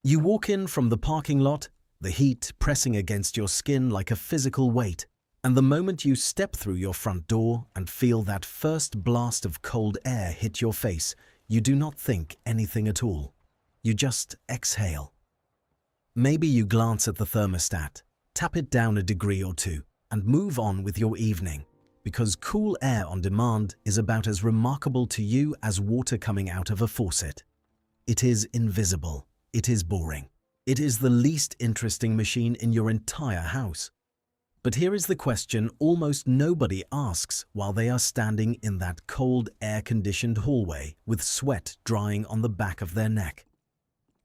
You walk in from the parking lot, the heat pressing against your skin like a physical weight, and the moment you step through your front door and feel that first blast of cold air hit your face, you do not think anything at all. You just exhale. Maybe you glance at the thermostat, tap it down a degree or two, and move on with your evening, because cool air on demand is about as remarkable to you as water coming out of a faucet. It is invisible. It is boring. It is the least interesting machine in your entire house. But here is the question almost nobody asks while they are standing in that cold, air-conditioned hallway with sweat drying on the back of their neck.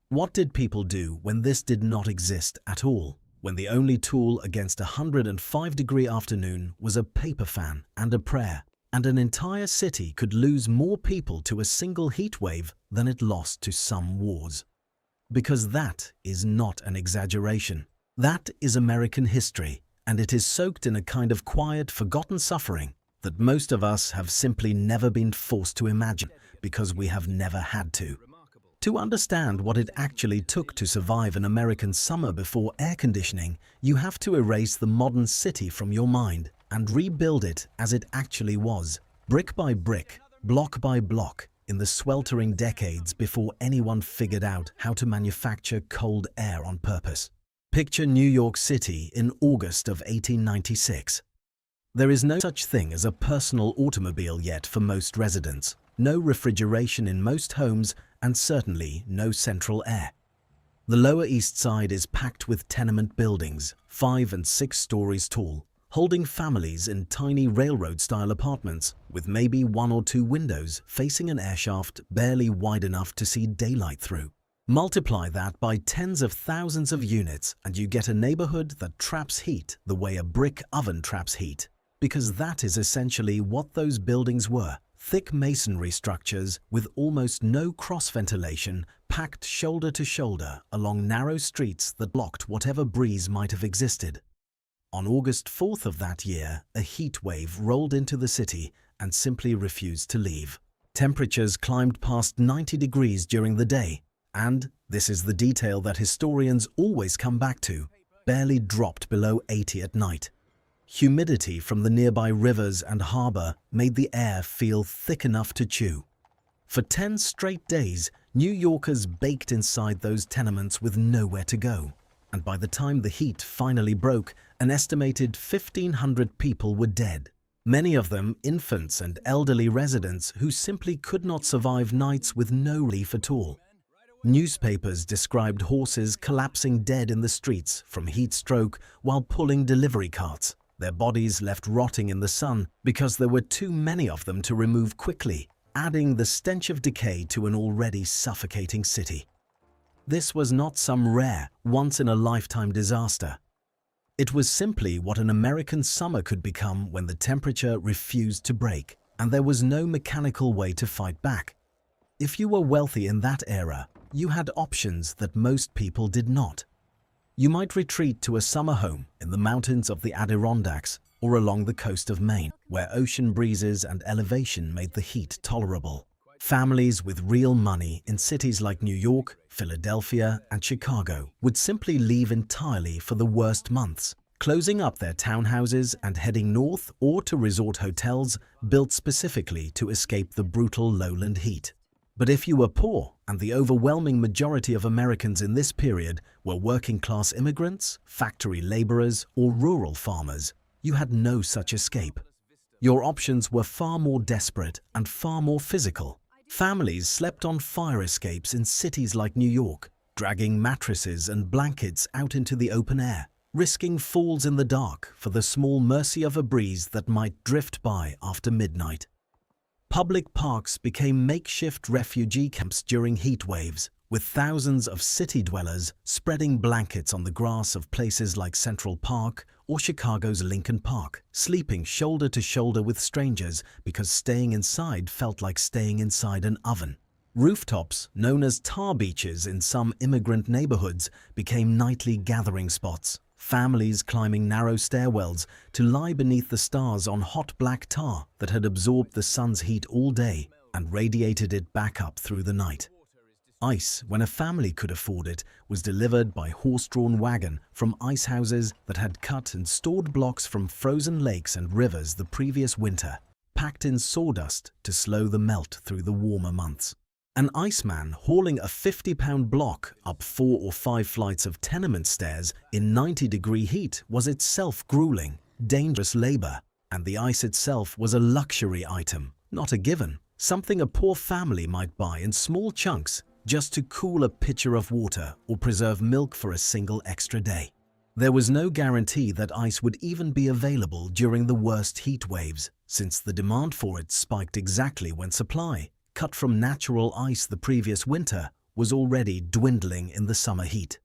What did people do when this did not exist at all? When the only tool against a 105-degree afternoon was a paper fan and a prayer, and an entire city could lose more people to a single heat wave than it lost to some wars. Because that is not an exaggeration. That is American history, and it is soaked in a kind of quiet, forgotten suffering that most of us have simply never been forced to imagine because we have never had to. To understand what it actually took to survive an American summer before air conditioning, you have to erase the modern city from your mind and rebuild it as it actually was, brick by brick, block by block, in the sweltering decades before anyone figured out how to manufacture cold air on purpose. Picture New York City in August of 1896. There is no such thing as a personal automobile yet for most residents, no refrigeration in most homes, and certainly no central air. The Lower East Side is packed with tenement buildings, 5 and 6 stories tall, holding families in tiny railroad-style apartments with maybe 1 or 2 windows facing an airshaft barely wide enough to see daylight through. Multiply that by tens of thousands of units and you get a neighborhood that traps heat the way a brick oven traps heat, because that is essentially what those buildings were. Thick masonry structures with almost no cross-ventilation packed shoulder to shoulder along narrow streets that blocked whatever breeze might have existed. On August 4th of that year, a heat wave rolled into the city and simply refused to leave. Temperatures climbed past 90 degrees during the day, and, this is the detail that historians always come back to, barely dropped below 80 at night. Humidity from the nearby rivers and harbor made the air feel thick enough to chew. For 10 straight days, New Yorkers baked inside those tenements with nowhere to go. And by the time the heat finally broke, an estimated 1,500 people were dead. Many of them infants and elderly residents who simply could not survive nights with no relief at all. Newspapers described horses collapsing dead in the streets from heat stroke while pulling delivery carts, their bodies left rotting in the sun because there were too many of them to remove quickly, adding the stench of decay to an already suffocating city. This was not some rare, once-in-a-lifetime disaster. It was simply what an American summer could become when the temperature refused to break, and there was no mechanical way to fight back. If you were wealthy in that era, you had options that most people did not. You might retreat to a summer home in the mountains of the Adirondacks or along the coast of Maine, where ocean breezes and elevation made the heat tolerable. Families with real money in cities like New York, Philadelphia, and Chicago would simply leave entirely for the worst months, closing up their townhouses and heading north or to resort hotels built specifically to escape the brutal lowland heat. But if you were poor, and the overwhelming majority of Americans in this period were working-class immigrants, factory laborers, or rural farmers, you had no such escape. Your options were far more desperate and far more physical. Families slept on fire escapes in cities like New York, dragging mattresses and blankets out into the open air, risking falls in the dark for the small mercy of a breeze that might drift by after midnight. Public parks became makeshift refugee camps during heat waves, with thousands of city dwellers spreading blankets on the grass of places like Central Park or Chicago's Lincoln Park, sleeping shoulder to shoulder with strangers because staying inside felt like staying inside an oven. Rooftops, known as tar beaches in some immigrant neighborhoods, became nightly gathering spots, families climbing narrow stairwells to lie beneath the stars on hot black tar that had absorbed the sun's heat all day and radiated it back up through the night. Ice, when a family could afford it, was delivered by horse-drawn wagon from ice houses that had cut and stored blocks from frozen lakes and rivers the previous winter, packed in sawdust to slow the melt through the warmer months. An iceman hauling a 50-pound block up 4 or 5 flights of tenement stairs in 90-degree heat was itself grueling, dangerous labor, and the ice itself was a luxury item, not a given, something a poor family might buy in small chunks just to cool a pitcher of water or preserve milk for a single extra day. There was no guarantee that ice would even be available during the worst heat waves, since the demand for it spiked exactly when supply, cut from natural ice the previous winter, was already dwindling in the summer heat.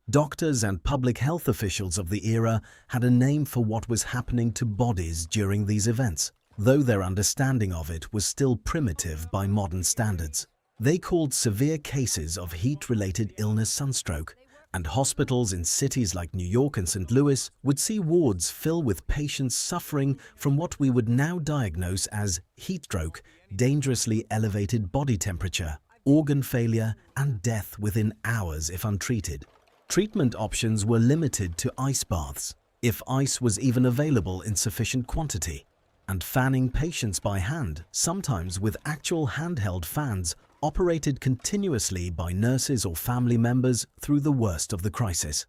Doctors and public health officials of the era had a name for what was happening to bodies during these events, though their understanding of it was still primitive by modern standards. They called severe cases of heat-related illness sunstroke, and hospitals in cities like New York and St. Louis would see wards fill with patients suffering from what we would now diagnose as heat stroke, dangerously elevated body temperature, organ failure, and death within hours if untreated. Treatment options were limited to ice baths, if ice was even available in sufficient quantity, and fanning patients by hand, sometimes with actual handheld fans, operated continuously by nurses or family members through the worst of the crisis.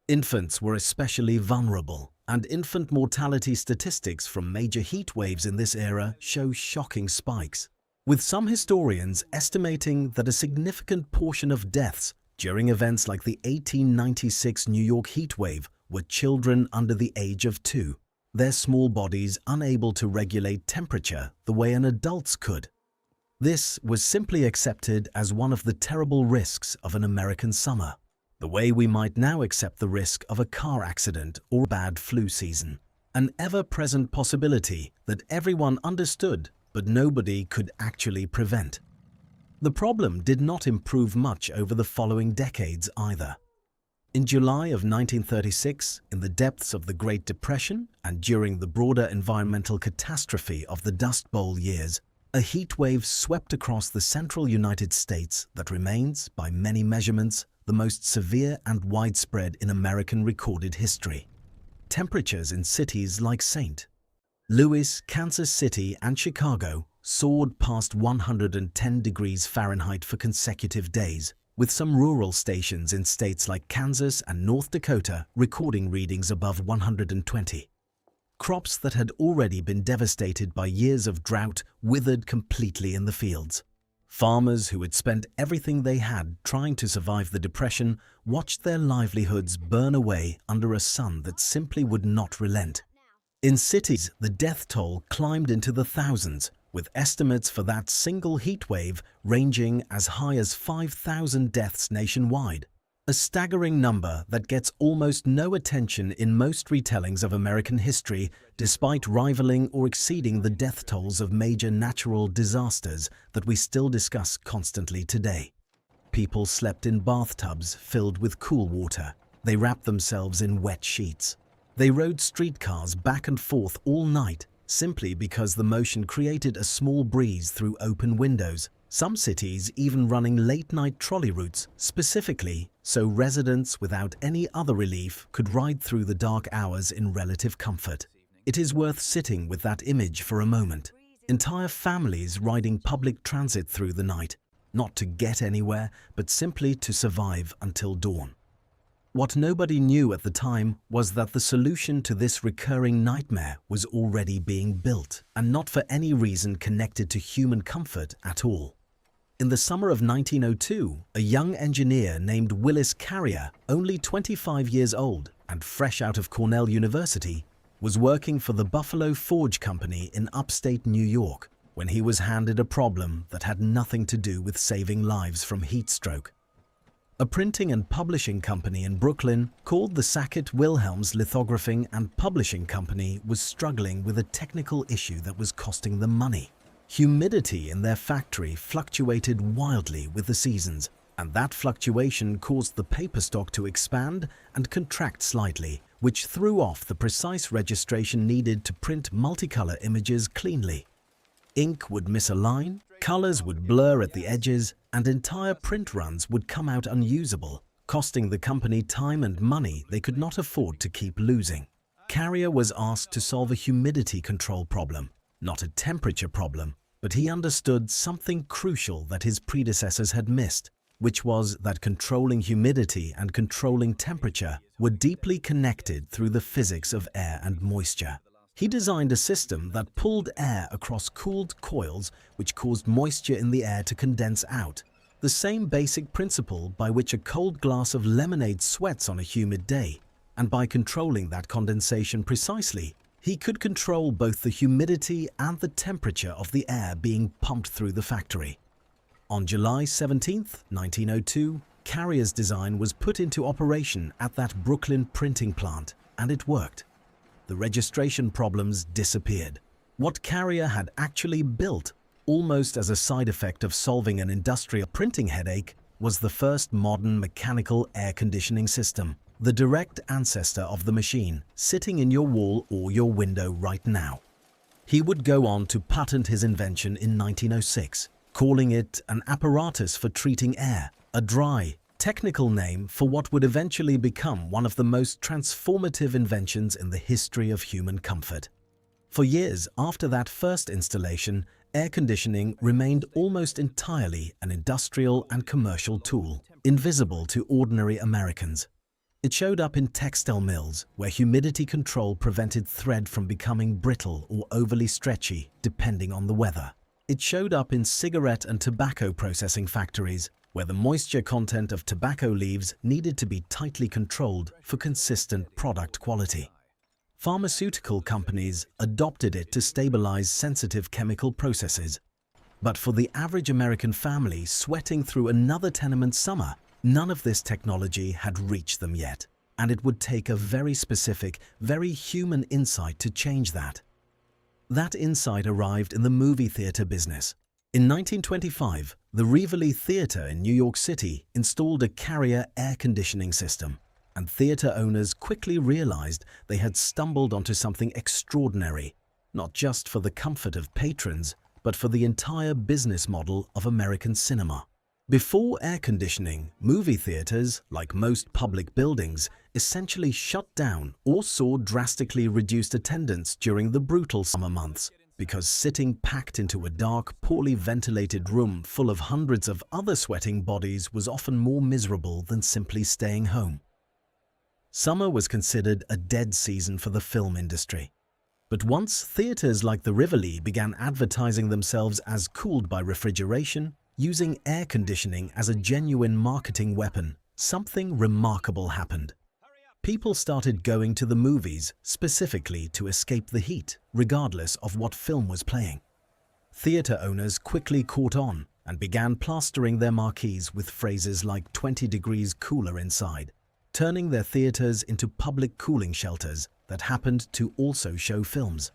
Infants were especially vulnerable, and infant mortality statistics from major heat waves in this era show shocking spikes, with some historians estimating that a significant portion of deaths during events like the 1896 New York heat wave were children under the age of 2, their small bodies unable to regulate temperature the way an adult's could. This was simply accepted as one of the terrible risks of an American summer, the way we might now accept the risk of a car accident or bad flu season, an ever-present possibility that everyone understood but nobody could actually prevent. The problem did not improve much over the following decades either. In July of 1936, in the depths of the Great Depression and during the broader environmental catastrophe of the Dust Bowl years, a heat wave swept across the central United States that remains, by many measurements, the most severe and widespread in American recorded history. Temperatures in cities like St. Louis, Kansas City, and Chicago soared past 110 degrees Fahrenheit for consecutive days, with some rural stations in states like Kansas and North Dakota recording readings above 120. Crops that had already been devastated by years of drought withered completely in the fields. Farmers who had spent everything they had trying to survive the Depression watched their livelihoods burn away under a sun that simply would not relent. In cities, the death toll climbed into the thousands, with estimates for that single heat wave ranging as high as 5,000 deaths nationwide. A staggering number that gets almost no attention in most retellings of American history, despite rivaling or exceeding the death tolls of major natural disasters that we still discuss constantly today. People slept in bathtubs filled with cool water. They wrapped themselves in wet sheets. They rode streetcars back and forth all night, simply because the motion created a small breeze through open windows, some cities even running late-night trolley routes specifically so residents without any other relief could ride through the dark hours in relative comfort. It is worth sitting with that image for a moment. Entire families riding public transit through the night, not to get anywhere, but simply to survive until dawn. What nobody knew at the time was that the solution to this recurring nightmare was already being built, and not for any reason connected to human comfort at all. In the summer of 1902, a young engineer named Willis Carrier, only 25 years old and fresh out of Cornell University, was working for the Buffalo Forge Company in upstate New York when he was handed a problem that had nothing to do with saving lives from heat stroke. A printing and publishing company in Brooklyn called the Sackett-Wilhelms Lithographing and Publishing Company was struggling with a technical issue that was costing them money. Humidity in their factory fluctuated wildly with the seasons, and that fluctuation caused the paper stock to expand and contract slightly, which threw off the precise registration needed to print multicolor images cleanly. Ink would misalign, colors would blur at the edges, and entire print runs would come out unusable, costing the company time and money they could not afford to keep losing. Carrier was asked to solve a humidity control problem, not a temperature problem, but he understood something crucial that his predecessors had missed, which was that controlling humidity and controlling temperature were deeply connected through the physics of air and moisture. He designed a system that pulled air across cooled coils, which caused moisture in the air to condense out, the same basic principle by which a cold glass of lemonade sweats on a humid day. And by controlling that condensation precisely, he could control both the humidity and the temperature of the air being pumped through the factory. On July 17, 1902, Carrier's design was put into operation at that Brooklyn printing plant, and it worked. The registration problems disappeared. What Carrier had actually built, almost as a side effect of solving an industrial printing headache, was the first modern mechanical air conditioning system, the direct ancestor of the machine, sitting in your wall or your window right now. He would go on to patent his invention in 1906, calling it an apparatus for treating air, a dry, technical name for what would eventually become one of the most transformative inventions in the history of human comfort. For years after that first installation, air conditioning remained almost entirely an industrial and commercial tool, invisible to ordinary Americans. It showed up in textile mills, where humidity control prevented thread from becoming brittle or overly stretchy, depending on the weather. It showed up in cigarette and tobacco processing factories, where the moisture content of tobacco leaves needed to be tightly controlled for consistent product quality. Pharmaceutical companies adopted it to stabilize sensitive chemical processes. But for the average American family sweating through another tenement summer, none of this technology had reached them yet, and it would take a very specific, very human insight to change that. That insight arrived in the movie theater business. In 1925, the Rivoli Theater in New York City installed a Carrier air conditioning system, and theater owners quickly realized they had stumbled onto something extraordinary, not just for the comfort of patrons, but for the entire business model of American cinema. Before air conditioning, movie theaters, like most public buildings, essentially shut down or saw drastically reduced attendance during the brutal summer months, because sitting packed into a dark, poorly ventilated room full of hundreds of other sweating bodies was often more miserable than simply staying home. Summer was considered a dead season for the film industry. But once theaters like the Rivoli began advertising themselves as cooled by refrigeration, using air conditioning as a genuine marketing weapon, something remarkable happened. People started going to the movies specifically to escape the heat, regardless of what film was playing. Theater owners quickly caught on and began plastering their marquees with phrases like 20 degrees cooler inside, turning their theaters into public cooling shelters that happened to also show films.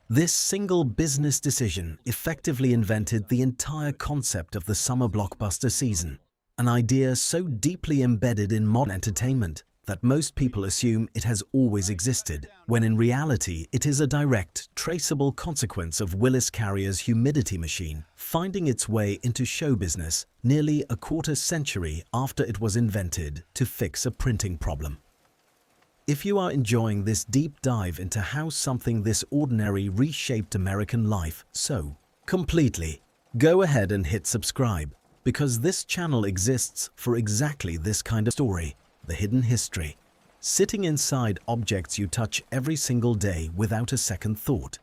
This single business decision effectively invented the entire concept of the summer blockbuster season, an idea so deeply embedded in modern entertainment that most people assume it has always existed, when in reality it is a direct, traceable consequence of Willis Carrier's humidity machine finding its way into show business nearly a quarter century after it was invented to fix a printing problem. If you are enjoying this deep dive into how something this ordinary reshaped American life so completely, go ahead and hit subscribe, because this channel exists for exactly this kind of story, the hidden history, sitting inside objects you touch every single day without a second thought.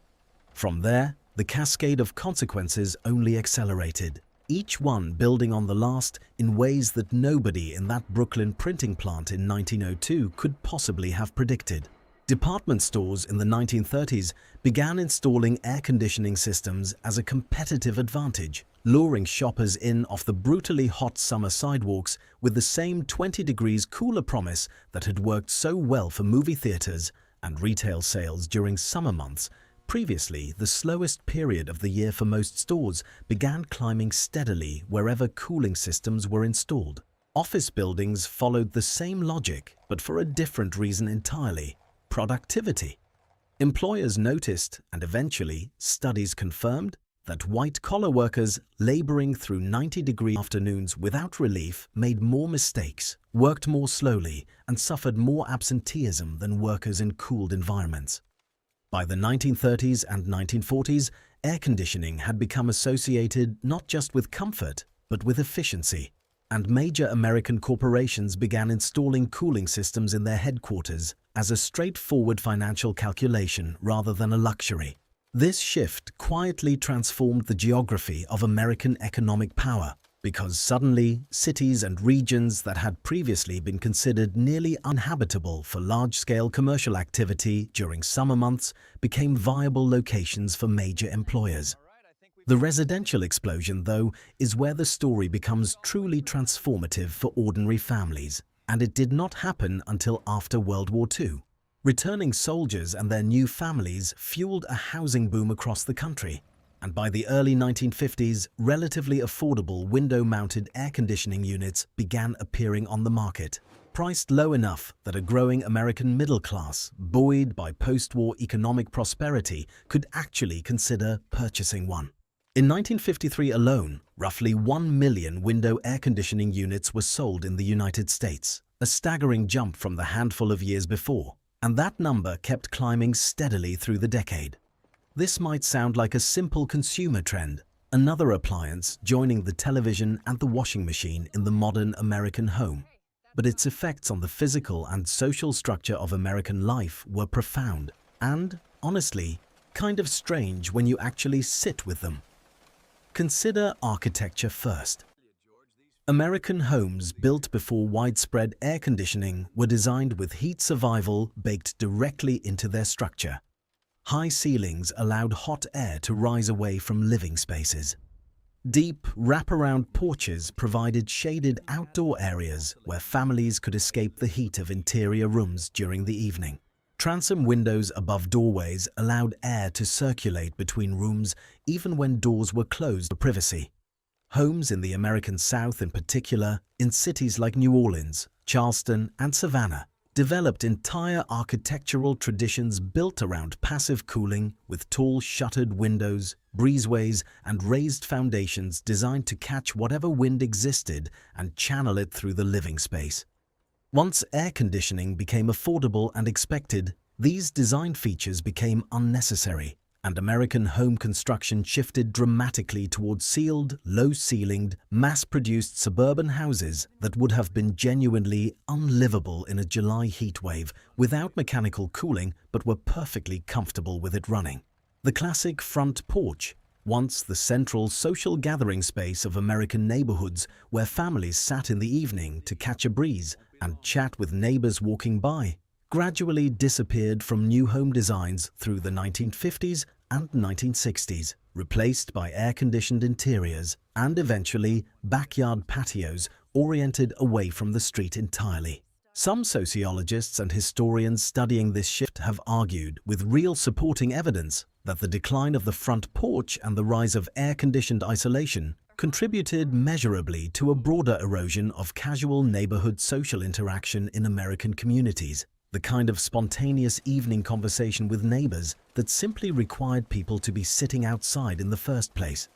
From there, the cascade of consequences only accelerated, each one building on the last in ways that nobody in that Brooklyn printing plant in 1902 could possibly have predicted. Department stores in the 1930s began installing air conditioning systems as a competitive advantage, luring shoppers in off the brutally hot summer sidewalks with the same 20 degrees cooler promise that had worked so well for movie theaters and retail sales during summer months. Previously, the slowest period of the year for most stores began climbing steadily wherever cooling systems were installed. Office buildings followed the same logic, but for a different reason entirely: productivity. Employers noticed, and eventually studies confirmed, that white-collar workers laboring through 90-degree afternoons without relief made more mistakes, worked more slowly, and suffered more absenteeism than workers in cooled environments. By the 1930s and 1940s, air conditioning had become associated not just with comfort, but with efficiency, and major American corporations began installing cooling systems in their headquarters as a straightforward financial calculation rather than a luxury. This shift quietly transformed the geography of American economic power, because suddenly cities and regions that had previously been considered nearly uninhabitable for large-scale commercial activity during summer months became viable locations for major employers. The residential explosion, though, is where the story becomes truly transformative for ordinary families, and it did not happen until after World War II. Returning soldiers and their new families fueled a housing boom across the country, and by the early 1950s, relatively affordable window-mounted air conditioning units began appearing on the market, priced low enough that a growing American middle class, buoyed by post-war economic prosperity, could actually consider purchasing one. In 1953 alone, roughly 1 million window air conditioning units were sold in the United States, a staggering jump from the handful of years before, and that number kept climbing steadily through the decade. This might sound like a simple consumer trend, another appliance joining the television and the washing machine in the modern American home, but its effects on the physical and social structure of American life were profound and, honestly, kind of strange when you actually sit with them. Consider architecture first. American homes built before widespread air conditioning were designed with heat survival baked directly into their structure. High ceilings allowed hot air to rise away from living spaces. Deep, wraparound porches provided shaded outdoor areas where families could escape the heat of interior rooms during the evening. Transom windows above doorways allowed air to circulate between rooms even when doors were closed for privacy. Homes in the American South in particular, in cities like New Orleans, Charleston, and Savannah, developed entire architectural traditions built around passive cooling with tall shuttered windows, breezeways, and raised foundations designed to catch whatever wind existed and channel it through the living space. Once air conditioning became affordable and expected, these design features became unnecessary, and American home construction shifted dramatically towards sealed, low-ceilinged, mass-produced suburban houses that would have been genuinely unlivable in a July heatwave without mechanical cooling but were perfectly comfortable with it running. The classic front porch, once the central social gathering space of American neighborhoods where families sat in the evening to catch a breeze and chat with neighbors walking by, gradually disappeared from new home designs through the 1950s and 1960s, replaced by air-conditioned interiors and eventually backyard patios oriented away from the street entirely. Some sociologists and historians studying this shift have argued, with real supporting evidence, that the decline of the front porch and the rise of air-conditioned isolation contributed measurably to a broader erosion of casual neighborhood social interaction in American communities. The kind of spontaneous evening conversation with neighbors that simply required people to be sitting outside in the first place.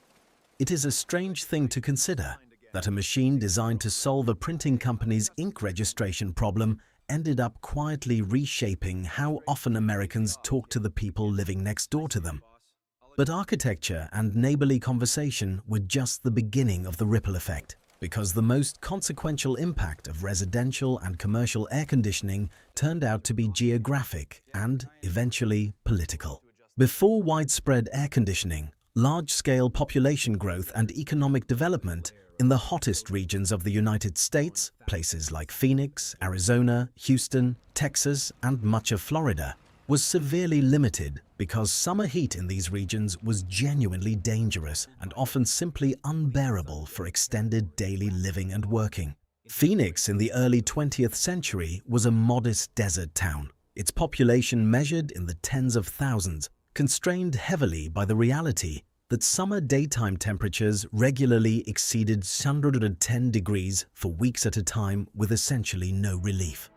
It is a strange thing to consider that a machine designed to solve a printing company's ink registration problem ended up quietly reshaping how often Americans talk to the people living next door to them. But architecture and neighborly conversation were just the beginning of the ripple effect, because the most consequential impact of residential and commercial air conditioning turned out to be geographic and, eventually, political. Before widespread air conditioning, large-scale population growth and economic development in the hottest regions of the United States, places like Phoenix, Arizona, Houston, Texas, and much of Florida, was severely limited because summer heat in these regions was genuinely dangerous and often simply unbearable for extended daily living and working. Phoenix in the early 20th century was a modest desert town, its population measured in the tens of thousands, constrained heavily by the reality that summer daytime temperatures regularly exceeded 110 degrees for weeks at a time with essentially no relief.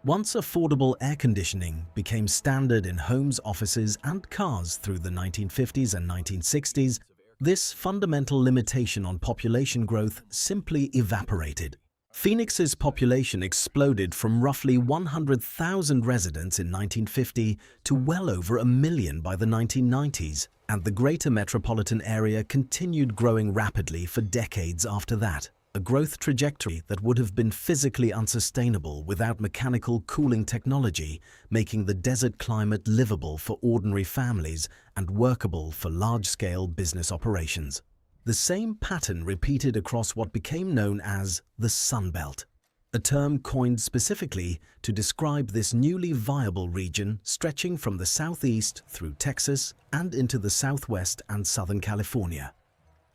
Once affordable air conditioning became standard in homes, offices, and cars through the 1950s and 1960s, This fundamental limitation on population growth simply evaporated. Phoenix's population exploded from roughly 100,000 residents in 1950 to well over 1 million by the 1990s, and the greater metropolitan area continued growing rapidly for decades after that, a growth trajectory that would have been physically unsustainable without mechanical cooling technology, making the desert climate livable for ordinary families and workable for large-scale business operations. The same pattern repeated across what became known as the Sun Belt, a term coined specifically to describe this newly viable region stretching from the southeast through Texas and into the southwest and southern California.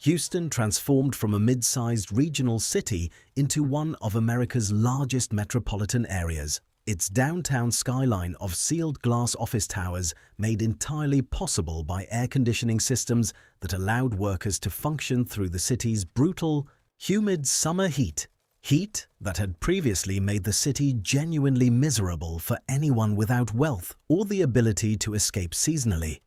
Houston transformed from a mid-sized regional city into one of America's largest metropolitan areas, its downtown skyline of sealed glass office towers made entirely possible by air conditioning systems that allowed workers to function through the city's brutal, humid summer heat. Heat that had previously made the city genuinely miserable for anyone without wealth or the ability to escape seasonally.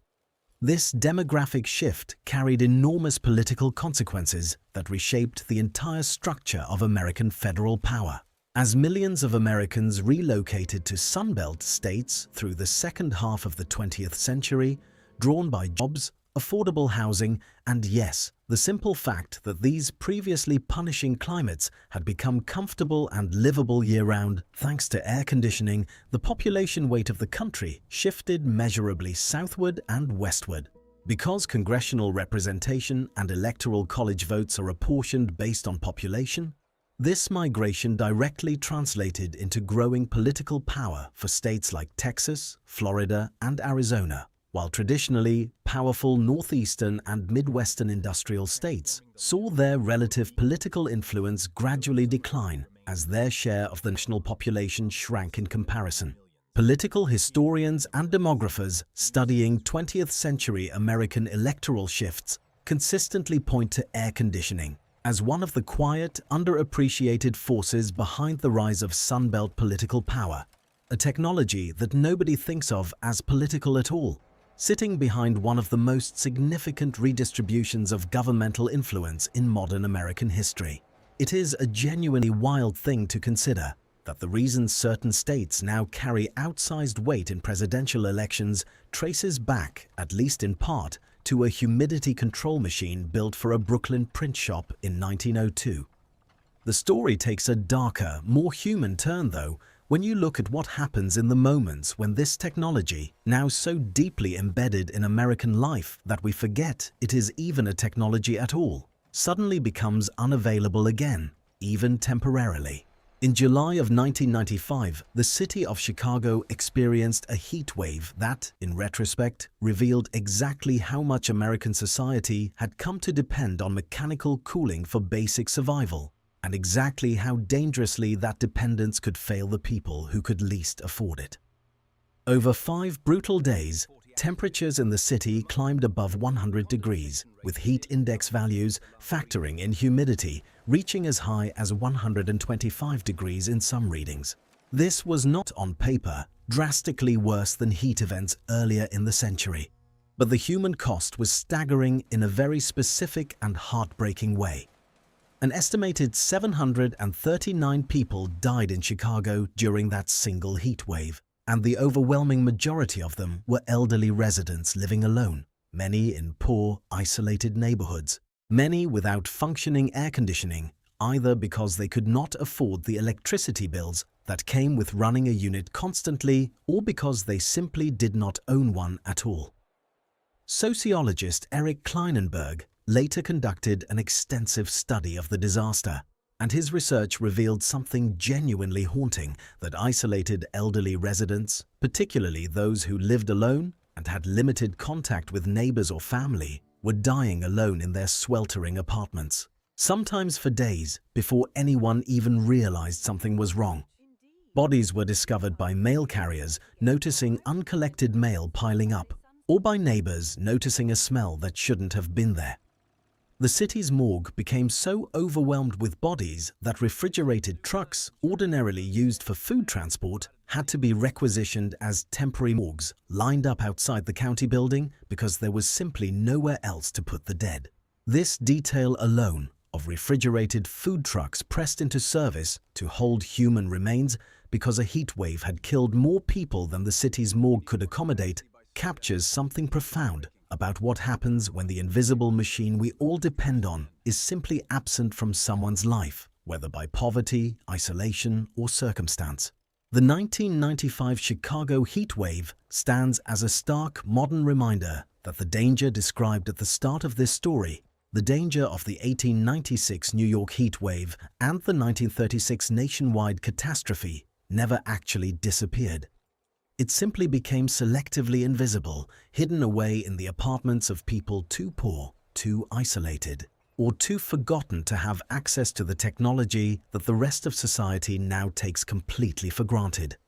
This demographic shift carried enormous political consequences that reshaped the entire structure of American federal power. As millions of Americans relocated to Sunbelt states through the second half of the 20th century, drawn by jobs, affordable housing, and yes, the simple fact that these previously punishing climates had become comfortable and livable year-round thanks to air conditioning, the population weight of the country shifted measurably southward and westward. Because congressional representation and electoral college votes are apportioned based on population, this migration directly translated into growing political power for states like Texas, Florida, and Arizona, while traditionally powerful northeastern and midwestern industrial states saw their relative political influence gradually decline as their share of the national population shrank in comparison. Political historians and demographers studying 20th century American electoral shifts consistently point to air conditioning as one of the quiet, underappreciated forces behind the rise of Sunbelt political power, a technology that nobody thinks of as political at all, sitting behind one of the most significant redistributions of governmental influence in modern American history. It is a genuinely wild thing to consider that the reason certain states now carry outsized weight in presidential elections traces back, at least in part, to a humidity control machine built for a Brooklyn print shop in 1902. The story takes a darker, more human turn, though, when you look at what happens in the moments when this technology, now so deeply embedded in American life that we forget it is even a technology at all, suddenly becomes unavailable again, even temporarily. In July of 1995, the city of Chicago experienced a heat wave that, in retrospect, revealed exactly how much American society had come to depend on mechanical cooling for basic survival, and exactly how dangerously that dependence could fail the people who could least afford it. Over 5 brutal days, temperatures in the city climbed above 100 degrees, with heat index values factoring in humidity reaching as high as 125 degrees in some readings. This was not, on paper, drastically worse than heat events earlier in the century, but the human cost was staggering in a very specific and heartbreaking way. An estimated 739 people died in Chicago during that single heat wave, and the overwhelming majority of them were elderly residents living alone, many in poor, isolated neighborhoods, many without functioning air conditioning, either because they could not afford the electricity bills that came with running a unit constantly or because they simply did not own one at all. Sociologist Eric Kleinenberg later conducted an extensive study of the disaster, and his research revealed something genuinely haunting: that isolated elderly residents, particularly those who lived alone and had limited contact with neighbors or family, were dying alone in their sweltering apartments, sometimes for days before anyone even realized something was wrong. Bodies were discovered by mail carriers noticing uncollected mail piling up, or by neighbors noticing a smell that shouldn't have been there. The city's morgue became so overwhelmed with bodies that refrigerated trucks, ordinarily used for food transport, had to be requisitioned as temporary morgues lined up outside the county building because there was simply nowhere else to put the dead. This detail alone of refrigerated food trucks pressed into service to hold human remains because a heat wave had killed more people than the city's morgue could accommodate captures something profound about what happens when the invisible machine we all depend on is simply absent from someone's life, whether by poverty, isolation, or circumstance. The 1995 Chicago heat wave stands as a stark modern reminder that the danger described at the start of this story, the danger of the 1896 New York heat wave and the 1936 nationwide catastrophe, never actually disappeared. It simply became selectively invisible, hidden away in the apartments of people too poor, too isolated, or too forgotten to have access to the technology that the rest of society now takes completely for granted.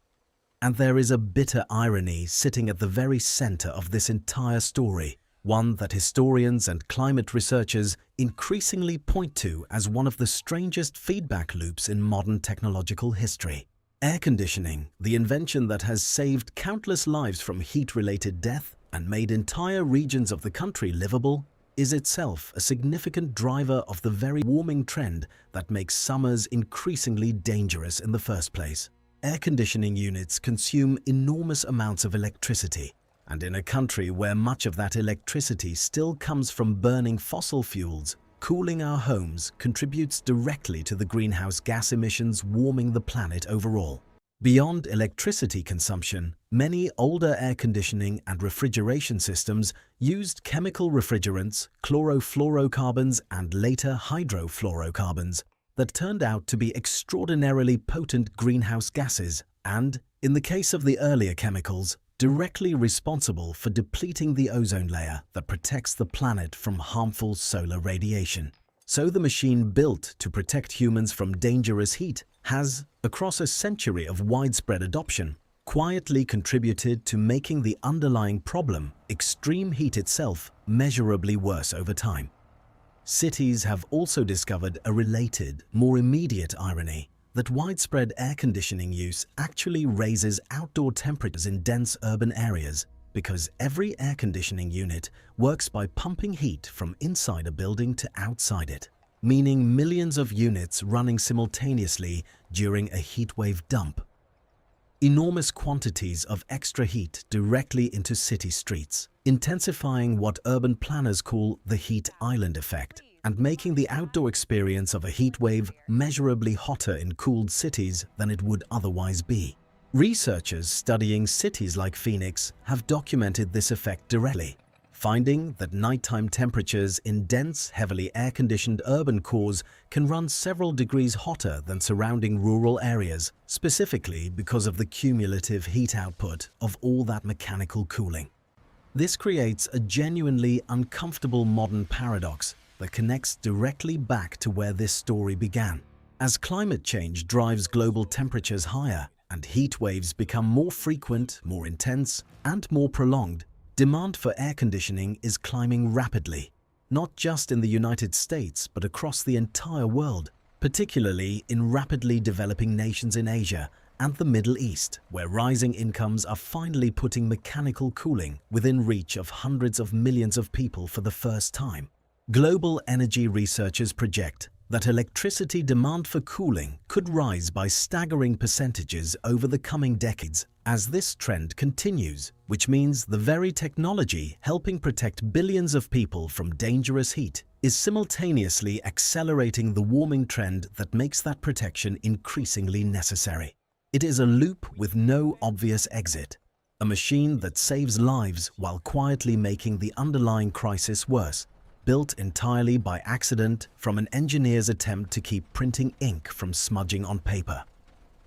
And there is a bitter irony sitting at the very center of this entire story, one that historians and climate researchers increasingly point to as one of the strangest feedback loops in modern technological history. Air conditioning, the invention that has saved countless lives from heat-related death and made entire regions of the country livable, is itself a significant driver of the very warming trend that makes summers increasingly dangerous in the first place. Air conditioning units consume enormous amounts of electricity, and in a country where much of that electricity still comes from burning fossil fuels, cooling our homes contributes directly to the greenhouse gas emissions warming the planet overall. Beyond electricity consumption, many older air conditioning and refrigeration systems used chemical refrigerants, chlorofluorocarbons, and later hydrofluorocarbons that turned out to be extraordinarily potent greenhouse gases and, in the case of the earlier chemicals, directly responsible for depleting the ozone layer that protects the planet from harmful solar radiation. So the machine built to protect humans from dangerous heat has, across a century of widespread adoption, quietly contributed to making the underlying problem, extreme heat itself, measurably worse over time. Cities have also discovered a related, more immediate irony that widespread air conditioning use actually raises outdoor temperatures in dense urban areas because every air conditioning unit works by pumping heat from inside a building to outside it, meaning millions of units running simultaneously during a heatwave dump. Enormous quantities of extra heat directly into city streets, intensifying what urban planners call the heat island effect, and making the outdoor experience of a heat wave measurably hotter in cooled cities than it would otherwise be. Researchers studying cities like Phoenix have documented this effect directly, finding that nighttime temperatures in dense, heavily air-conditioned urban cores can run several degrees hotter than surrounding rural areas, specifically because of the cumulative heat output of all that mechanical cooling. This creates a genuinely uncomfortable modern paradox that connects directly back to where this story began. As climate change drives global temperatures higher and heat waves become more frequent, more intense, and more prolonged, demand for air conditioning is climbing rapidly, not just in the United States but across the entire world, particularly in rapidly developing nations in Asia and the Middle East, where rising incomes are finally putting mechanical cooling within reach of hundreds of millions of people for the first time. Global energy researchers project that electricity demand for cooling could rise by staggering percentages over the coming decades as this trend continues, which means the very technology helping protect billions of people from dangerous heat is simultaneously accelerating the warming trend that makes that protection increasingly necessary. It is a loop with no obvious exit, a machine that saves lives while quietly making the underlying crisis worse, built entirely by accident from an engineer's attempt to keep printing ink from smudging on paper.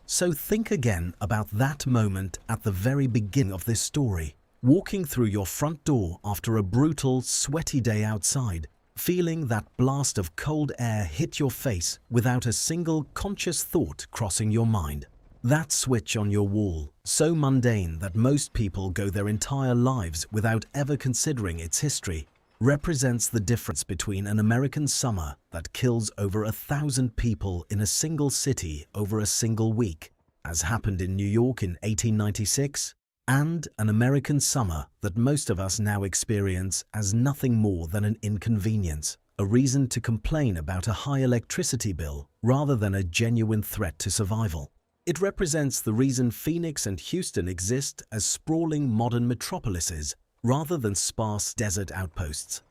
So think again about that moment at the very beginning of this story, walking through your front door after a brutal, sweaty day outside, feeling that blast of cold air hit your face without a single conscious thought crossing your mind. That switch on your wall, so mundane that most people go their entire lives without ever considering its history, represents the difference between an American summer that kills over 1,000 people in a single city over a single week, as happened in New York in 1896, and an American summer that most of us now experience as nothing more than an inconvenience, a reason to complain about a high electricity bill rather than a genuine threat to survival. It represents the reason Phoenix and Houston exist as sprawling modern metropolises rather than sparse desert outposts.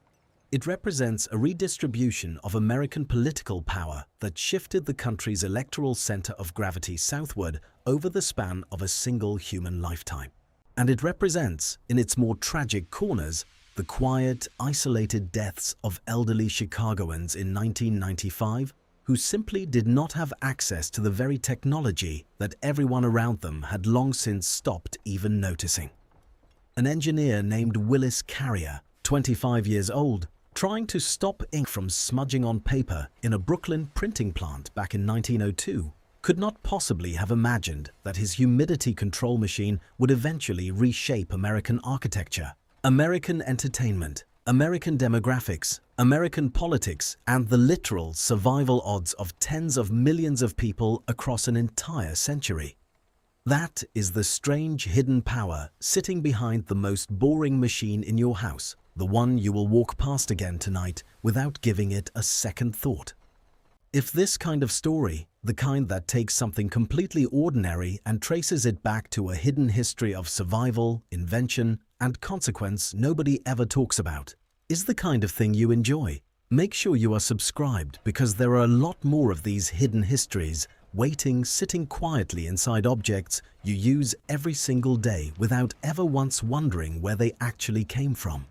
It represents a redistribution of American political power that shifted the country's electoral center of gravity southward over the span of a single human lifetime. And it represents, in its more tragic corners, the quiet, isolated deaths of elderly Chicagoans in 1995 who simply did not have access to the very technology that everyone around them had long since stopped even noticing. An engineer named Willis Carrier, 25 years old, trying to stop ink from smudging on paper in a Brooklyn printing plant back in 1902, could not possibly have imagined that his humidity control machine would eventually reshape American architecture, American entertainment, American demographics, American politics, and the literal survival odds of tens of millions of people across an entire century. That is the strange hidden power sitting behind the most boring machine in your house, the one you will walk past again tonight without giving it a second thought. If this kind of story, the kind that takes something completely ordinary and traces it back to a hidden history of survival, invention, and consequence nobody ever talks about, is the kind of thing you enjoy, make sure you are subscribed because there are a lot more of these hidden histories sitting quietly inside objects you use every single day without ever once wondering where they actually came from.